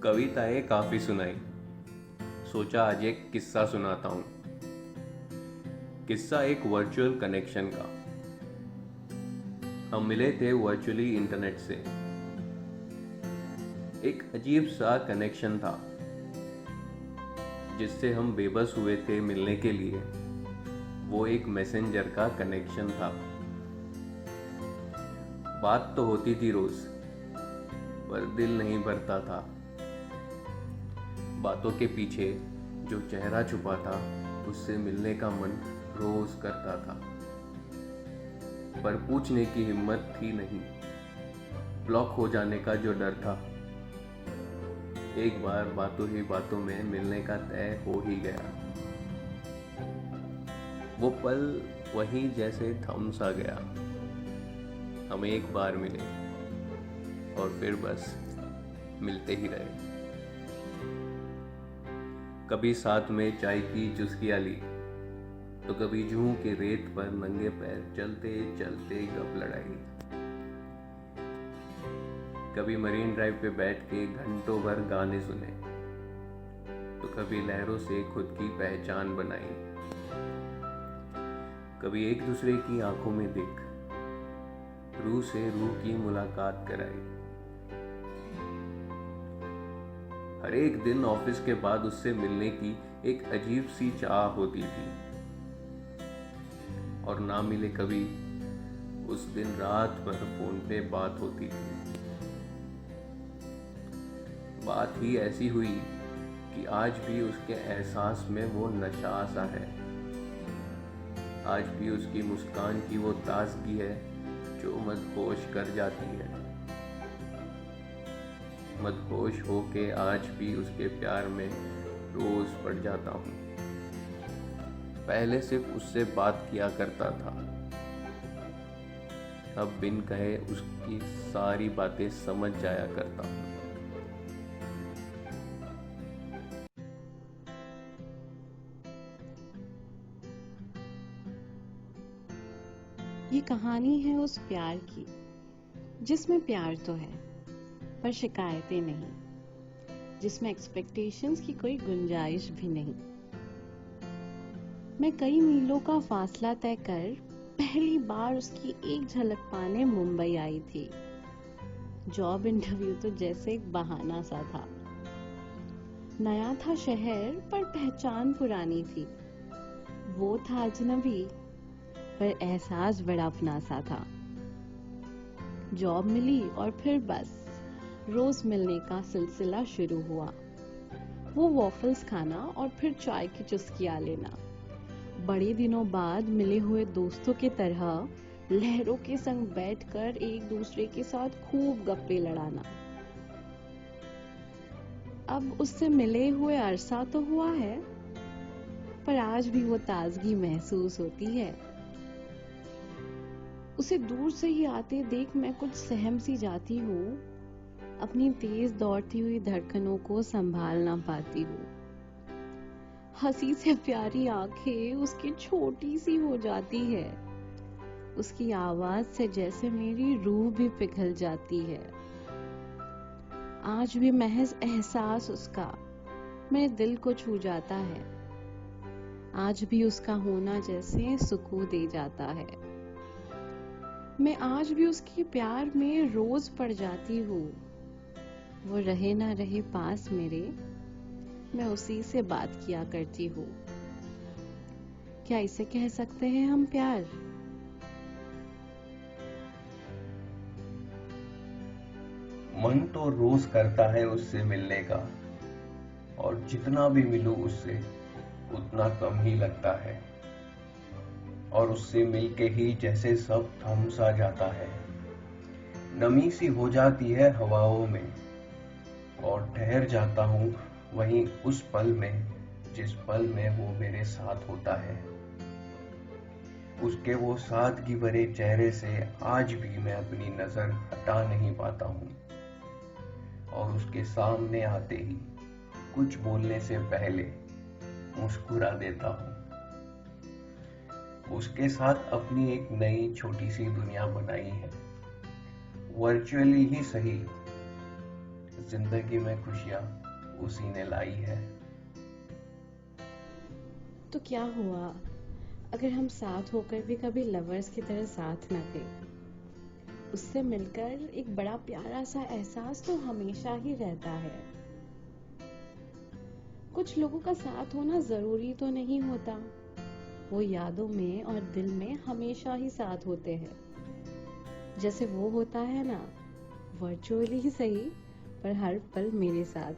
कविताएं काफ़ी सुनाई। सोचा आज एक किस्सा सुनाता हूँ। किस्सा एक वर्चुअल कनेक्शन का। हम मिले थे वर्चुअली इंटरनेट से। एक अजीब सा कनेक्शन था जिससे हम बेबस हुए थे मिलने के लिए। वो एक मैसेंजर का कनेक्शन था। बात तो होती थी रोज, पर दिल नहीं भरता था। बातों के पीछे जो चेहरा छुपा था उससे मिलने का मन रोज करता था, पर पूछने की हिम्मत थी नहीं। ब्लॉक हो जाने का जो डर था। एक बार बातों ही बातों में मिलने का तय हो ही गया। वो पल वहीं जैसे थम सा गया। हम एक बार मिले और फिर बस मिलते ही रहे। कभी साथ में चाय की चुस्कियाँ ली, तो कभी जूं के रेत पर नंगे पैर चलते चलते गप लड़ाई। कभी मरीन ड्राइव पे बैठ के घंटों भर गाने सुने, तो कभी लहरों से खुद की पहचान बनाई। कभी एक दूसरे की आंखों में दिख रूह से रूह की मुलाकात कराई। हर एक दिन ऑफिस के बाद उससे मिलने की एक अजीब सी चाह होती थी, और ना मिले कभी उस दिन रात भर फोन पे बात होती थी। बात ही ऐसी हुई कि आज भी उसके एहसास में वो नशा सा है। आज भी उसकी मुस्कान की वो ताजगी है जो मदहोश कर जाती है। मदहोश होके आज भी उसके प्यार में रोज पड़ जाता हूँ। पहले सिर्फ उससे बात किया करता था, अब बिन कहे उसकी सारी बातें समझ जाया करता हूँ। ये कहानी है उस प्यार की जिसमें प्यार तो है पर शिकायतें नहीं, जिसमें एक्सपेक्टेशंस की कोई गुंजाइश भी नहीं। मैं कई मीलों का फासला तय कर पहली बार उसकी एक झलक पाने मुंबई आई थी। जॉब इंटरव्यू तो जैसे एक बहाना सा था। नया था शहर पर पहचान पुरानी थी। वो था अजनबी पर एहसास बड़ा अपना सा था। जॉब मिली और फिर बस रोज मिलने का सिलसिला शुरू हुआ। वो वॉफल्स खाना और फिर चाय की चुस्कियां लेना। बड़े दिनों बाद मिले हुए दोस्तों की तरह लहरों के संग बैठकर एक दूसरे के साथ खूब गप्पे लड़ाना। अब उससे मिले हुए अरसा तो हुआ है, पर आज भी वो ताजगी महसूस होती है। उसे दूर से ही आते देख मैं कुछ सहम सी जाती हूँ। अपनी तेज दौड़ती हुई धड़कनों को संभाल ना पाती हूँ। हंसी से प्यारी आंखें उसकी छोटी सी हो जाती है। उसकी आवाज से जैसे मेरी रूह भी पिघल जाती है। आज भी महज एहसास उसका मेरे दिल को छू जाता है। आज भी उसका होना जैसे सुकून दे जाता है। मैं आज भी उसके प्यार में रोज पड़ जाती हूँ। वो रहे ना रहे पास मेरे, मैं उसी से बात किया करती हूँ। क्या इसे कह सकते हैं हम प्यार? मन तो रोज करता है उससे मिलने का, और जितना भी मिलूं उससे उतना कम ही लगता है। और उससे मिलके ही जैसे सब थम सा जाता है। नमी सी हो जाती है हवाओं में, और ठहर जाता हूँ वहीं उस पल में जिस पल में वो मेरे साथ होता है। उसके वो सादगी भरे चेहरे से आज भी मैं अपनी नजर हटा नहीं पाता हूँ। और उसके सामने आते ही कुछ बोलने से पहले मुस्कुरा देता हूँ। उसके साथ अपनी एक नई छोटी सी दुनिया बनाई है, वर्चुअली ही सही, जिंदगी में खुशियां उसी ने लाई है। तो क्या हुआ अगर हम साथ होकर भी कभी लवर्स की तरह साथ न थे? उससे मिलकर एक बड़ा प्यारा सा एहसास तो हमेशा ही रहता है। कुछ लोगों का साथ होना जरूरी तो नहीं होता, वो यादों में और दिल में हमेशा ही साथ होते हैं, जैसे वो होता है ना, वर्चुअली ही सही पर हर पल मेरे साथ।